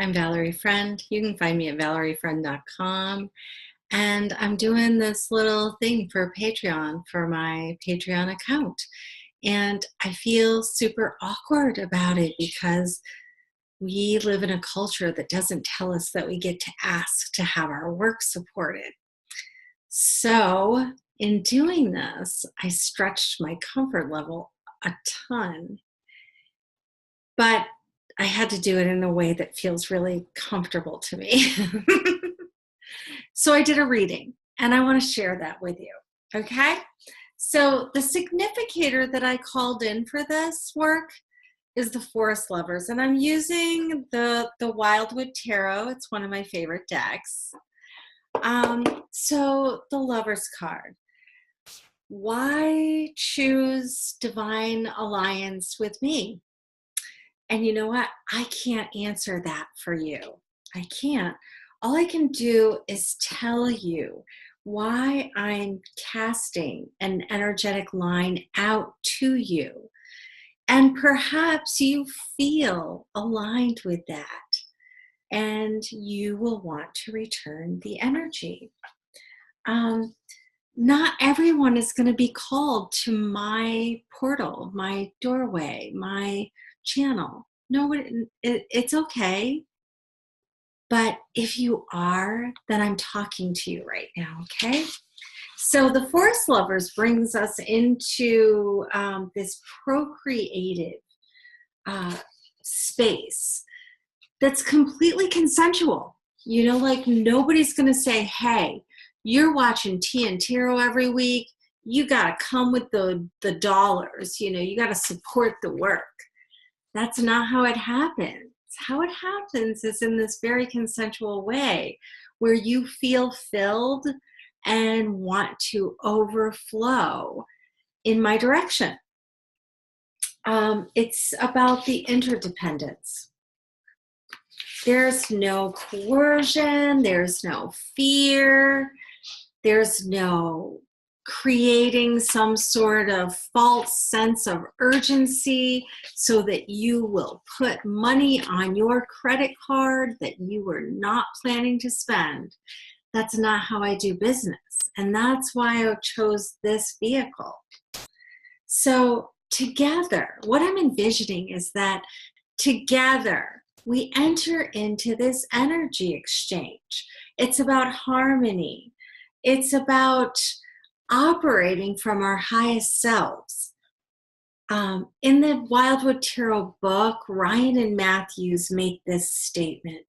I'm Valerie Friend. You can find me at valeriefriend.com. And I'm doing this little thing for Patreon for my Patreon account. And I feel super awkward about it because we live in a culture that doesn't tell us that we get to ask to have our work supported. So, in doing this, I stretched my comfort level a ton. But I had to do it in a way that feels really comfortable to me. So I did a reading, and I want to share that with you. Okay? So the significator that I called in for this work is the Forest Lovers, and I'm using the Wildwood Tarot. It's one of my favorite decks. So the Lovers card. Why choose Divine Alliance with me? And you know what? I can't answer that for you. I can't. All I can do is tell you why I'm casting an energetic line out to you. And perhaps you feel aligned with that, and you will want to return the energy. Not everyone is going to be called to my portal, my doorway, my channel. No, it's okay. But if you are, then I'm talking to you right now, okay? So the Forest Lovers brings us into this procreative space that's completely consensual. You know, like nobody's going to say, hey, you're watching Tea and Tarot every week. You got to come with the dollars. You know, you got to support the work. That's not how it happens. How it happens is in this very consensual way where you feel filled and want to overflow in my direction. It's about the interdependence. There's no coercion, there's no fear, there's no creating some sort of false sense of urgency so that you will put money on your credit card that you were not planning to spend. That's not how I do business. And that's why I chose this vehicle. So together, what I'm envisioning is that together we enter into this energy exchange. It's about harmony. It's about operating from our highest selves. In the Wildwood Tarot book, Ryan and Matthews make this statement: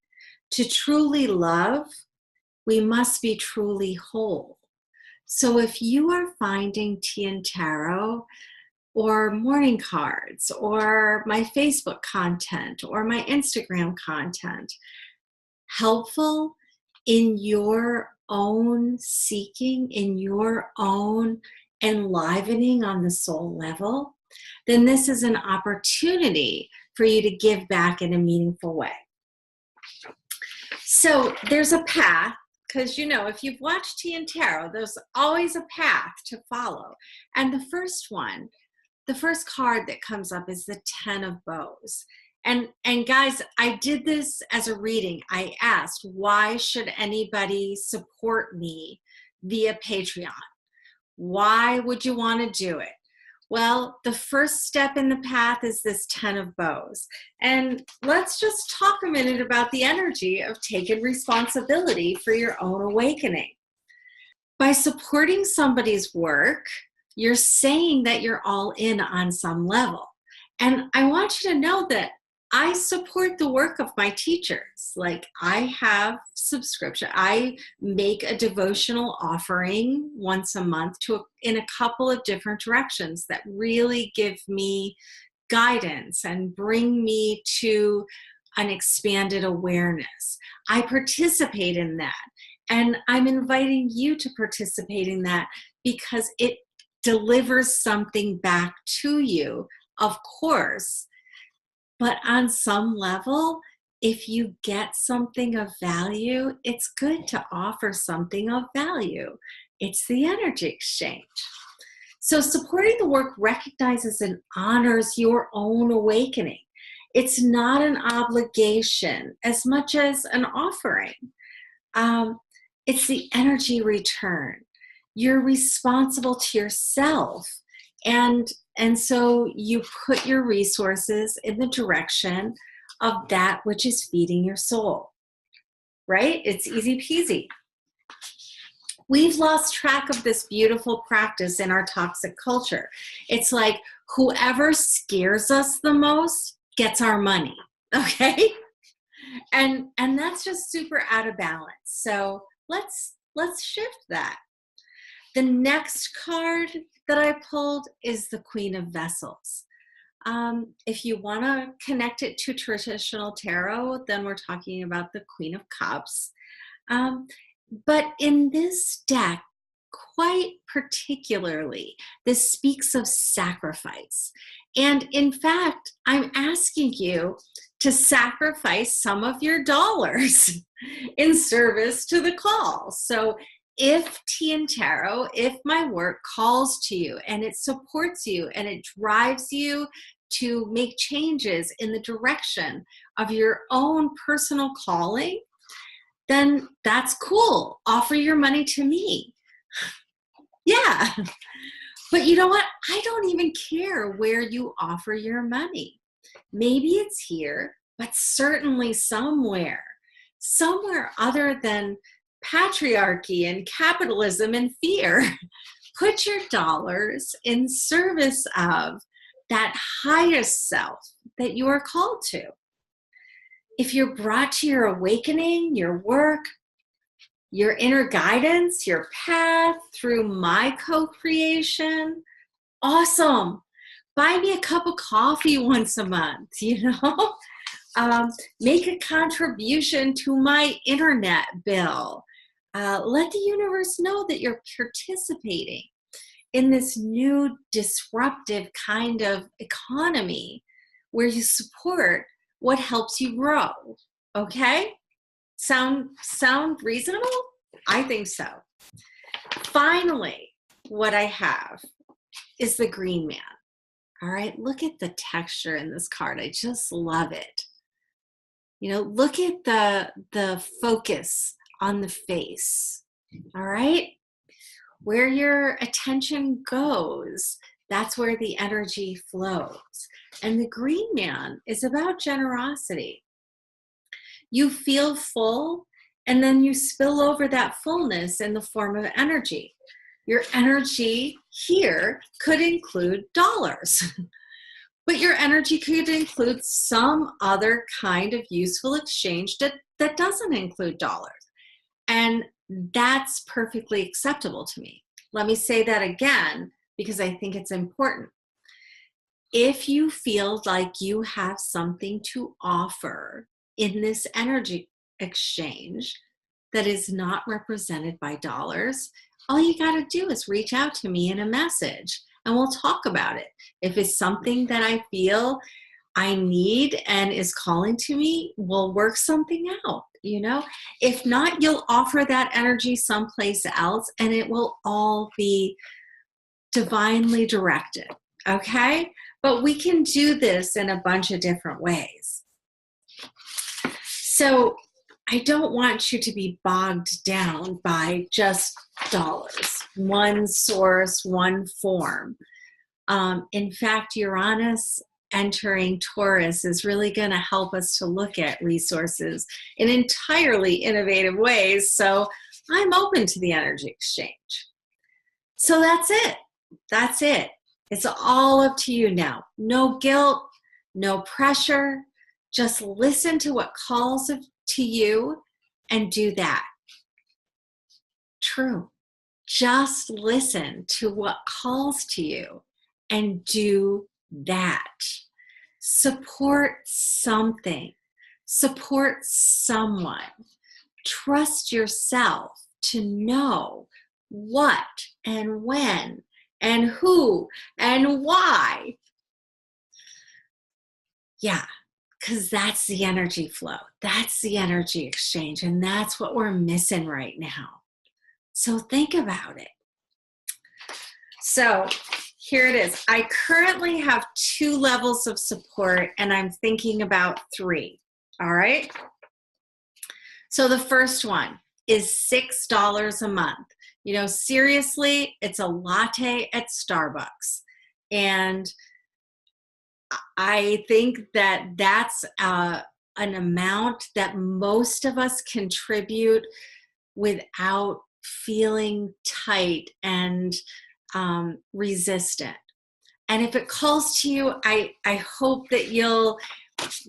to truly love, we must be truly whole. So if you are finding Tea and Tarot or morning cards or my Facebook content or my Instagram content helpful in your own seeking, in your own enlivening on the soul level, then this is an opportunity for you to give back in a meaningful way. So there's a path, because you know, if you've watched Tea and Tarot, there's always a path to follow. And the first card that comes up is the Ten of Bows. And guys, I did this as a reading. I asked, why should anybody support me via Patreon? Why would you want to do it? Well, the first step in the path is this Ten of Bows. And let's just talk a minute about the energy of taking responsibility for your own awakening. By supporting somebody's work, you're saying that you're all in on some level. And I want you to know that I support the work of my teachers. Like, I have subscription. I make a devotional offering once a month in a couple of different directions that really give me guidance and bring me to an expanded awareness. I participate in that. And I'm inviting you to participate in that because it delivers something back to you, of course. But on some level, if you get something of value, it's good to offer something of value. It's the energy exchange. So supporting the work recognizes and honors your own awakening. It's not an obligation as much as an offering. It's the energy return. You're responsible to yourself. And so you put your resources in the direction of that which is feeding your soul, right? It's easy peasy. We've lost track of this beautiful practice in our toxic culture. It's like whoever scares us the most gets our money, okay? And that's just super out of balance. So let's shift that. The next card that I pulled is the Queen of Vessels. If you want to connect it to traditional tarot, then we're talking about the Queen of Cups. But in this deck, quite particularly, this speaks of sacrifice. And in fact, I'm asking you to sacrifice some of your dollars in service to the call. So if Tian Tarot, if my work calls to you and it supports you and it drives you to make changes in the direction of your own personal calling, then that's cool. Offer your money to me. Yeah. But you know what? I don't even care where you offer your money. Maybe it's here, but certainly somewhere other than patriarchy and capitalism and fear. Put your dollars in service of that highest self that you are called to. If you're brought to your awakening, your work, your inner guidance, your path through my co-creation, awesome. Buy me a cup of coffee once a month, make a contribution to my internet bill. Let the universe know that you're participating in this new disruptive kind of economy where you support what helps you grow. Okay? Sound reasonable? I think so. Finally, what I have is the Green Man. All right, look at the texture in this card. I just love it. Look at the focus on the face. All right? Where your attention goes, that's where the energy flows. And the Green Man is about generosity. You feel full, and then you spill over that fullness in the form of energy. Your energy here could include dollars, but your energy could include some other kind of useful exchange that doesn't include dollars. And that's perfectly acceptable to me. Let me say that again, because I think it's important. If you feel like you have something to offer in this energy exchange that is not represented by dollars, all you got to do is reach out to me in a message and we'll talk about it. If it's something that I feel I need and is calling to me, we'll work something out, If not, you'll offer that energy someplace else and it will all be divinely directed, okay? But we can do this in a bunch of different ways. So I don't want you to be bogged down by just dollars, one source, one form. In fact, Uranus entering Taurus is really going to help us to look at resources in entirely innovative ways. So I'm open to the energy exchange. So that's it. That's it. It's all up to you now. No guilt, no pressure. Just listen to what calls to you and do that. True. Just listen to what calls to you and do that. Support something. Support someone. Trust yourself to know what and when and who and why. Yeah, because that's the energy flow. That's the energy exchange. And that's what we're missing right now. So think about it. So Here it is. I currently have 2 levels of support, and I'm thinking about 3. All right. So the first one is $6 a month. You know, seriously, it's a latte at Starbucks. And I think that that's an amount that most of us contribute without feeling tight and resistant. And if it calls to you, I hope that you'll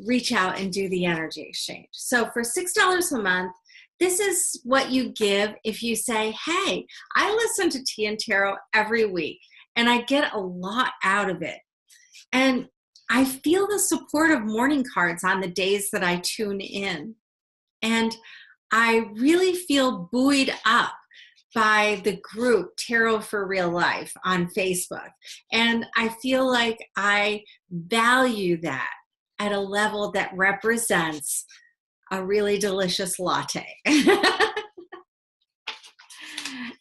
reach out and do the energy exchange. So for $6 a month, this is what you give if you say, hey, I listen to Tea and Tarot every week and I get a lot out of it. And I feel the support of morning cards on the days that I tune in. And I really feel buoyed up by the group Tarot for Real Life on Facebook. And I feel like I value that at a level that represents a really delicious latte.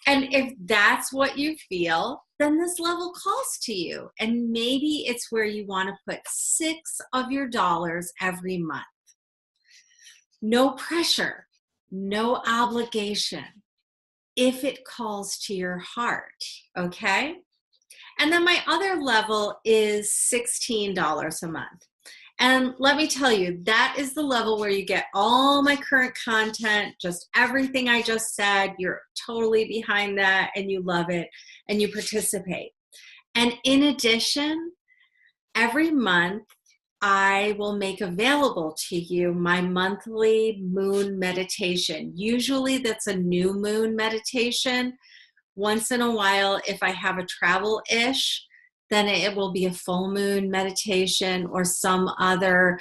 And if that's what you feel, then this level calls to you. And maybe it's where you want to put $6 of your dollars every month. No pressure, no obligation, if it calls to your heart, okay? And then my other level is $16 a month. And let me tell you, that is the level where you get all my current content, just everything I just said. You're totally behind that and you love it and you participate. And in addition, every month I will make available to you my monthly moon meditation. Usually that's a new moon meditation. Once in a while, if I have a travel-ish, then it will be a full moon meditation or some other,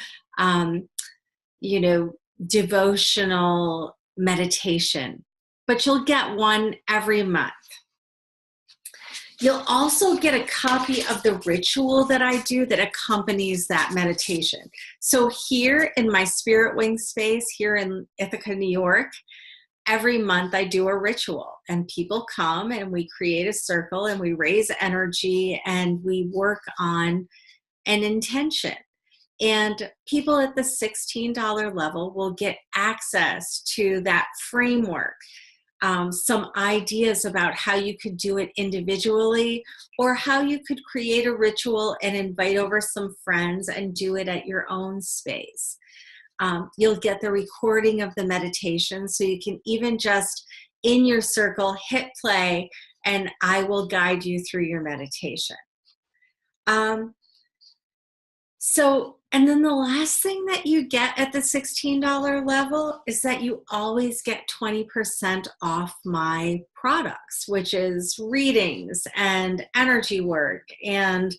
devotional meditation. But you'll get one every month. You'll also get a copy of the ritual that I do that accompanies that meditation. So here in my Spirit Wing space here in Ithaca, New York, every month I do a ritual and people come and we create a circle and we raise energy and we work on an intention. And people at the $16 level will get access to that framework, some ideas about how you could do it individually or how you could create a ritual and invite over some friends and do it at your own space. You'll get the recording of the meditation, so you can even just in your circle hit play and I will guide you through your meditation. And then the last thing that you get at the $16 level is that you always get 20% off my products, which is readings and energy work and,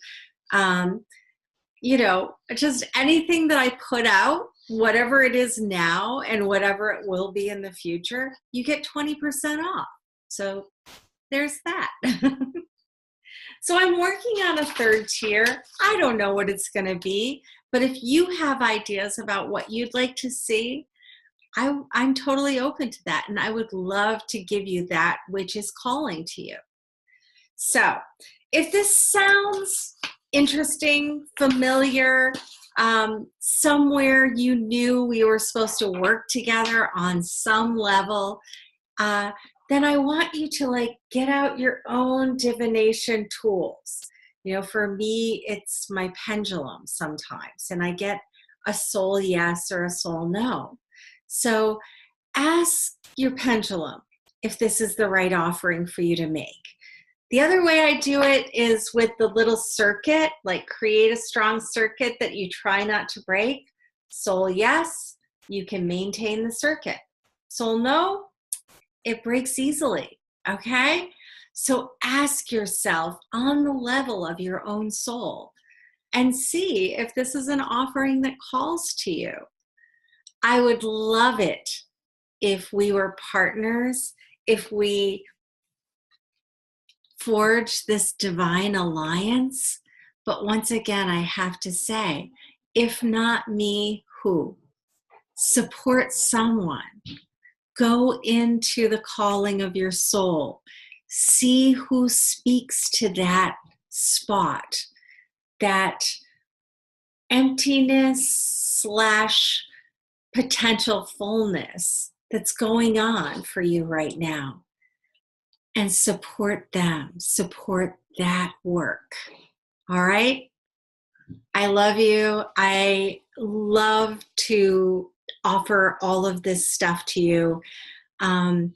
just anything that I put out, whatever it is now and whatever it will be in the future, you get 20% off. So there's that. So I'm working on a third tier. I don't know what it's going to be, but if you have ideas about what you'd like to see, I'm totally open to that. And I would love to give you that which is calling to you. So if this sounds interesting, familiar, somewhere you knew we were supposed to work together on some level, then I want you to get out your own divination tools. For me, it's my pendulum sometimes, and I get a soul yes or a soul no. So ask your pendulum if this is the right offering for you to make. The other way I do it is with the little circuit, create a strong circuit that you try not to break. Soul yes, you can maintain the circuit. Soul no, it breaks easily, okay? So ask yourself on the level of your own soul and see if this is an offering that calls to you. I would love it if we were partners, if we forged this divine alliance. But once again, I have to say, if not me, who? Support someone. Go into the calling of your soul. See who speaks to that spot, that emptiness slash potential fullness that's going on for you right now, and support them, support that work. All right? I love you. I love to offer all of this stuff to you. And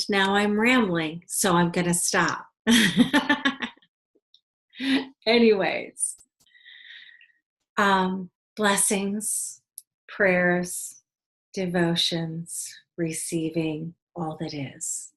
now I'm rambling, so I'm going to stop. Anyways, blessings, prayers, devotions, receiving all that is.